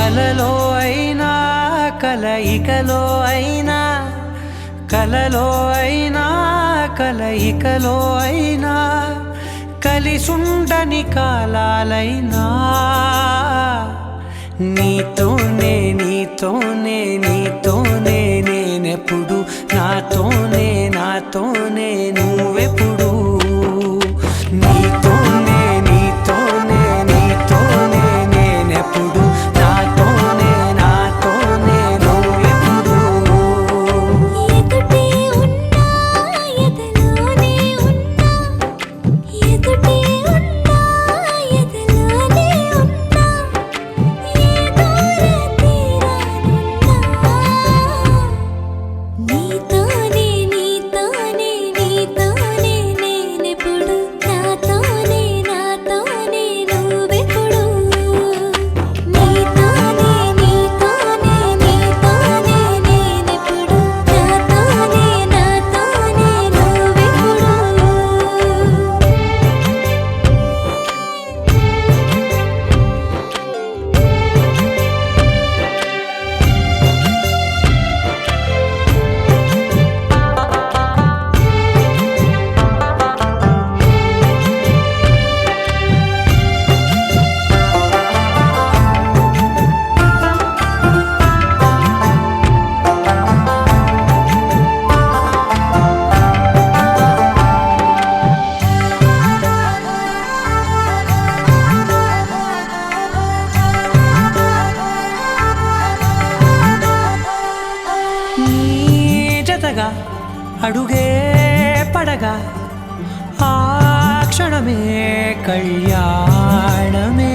కలలో అయినా కలయికలో అయినా కలలో అయినా కలయికలో అయినా కలిసుండని కాలాలైనా నీతోనే నీతోనే నీతోనే నేనెప్పుడు నాతోనే నాతోనే నువ్వెప్పుడు నీతోనే నీతోనే నీతోనే నేనెప్పుడు నాతోనే నాతోనే నువ్వెప్పుడు ఎదుటే ఉన్నా ఎదలోనే ఉన్నా ఎదుటే ఉన్నా ఎదలోనే ఉన్నా ఏ దూర తీరానున్నా నీతోనే నీతోనే నీతోనే నేనెప్పుడు నాతోనే నాతోనే నువ్వెప్పుడు నీతోనే నీతోనే నీతోనే నేనెప్పుడు నాతోనే నాతోనే నువ్వెప్పుడు నీ జతగా అడుగే పడగా ఆ క్షణమే కళ్యాణమే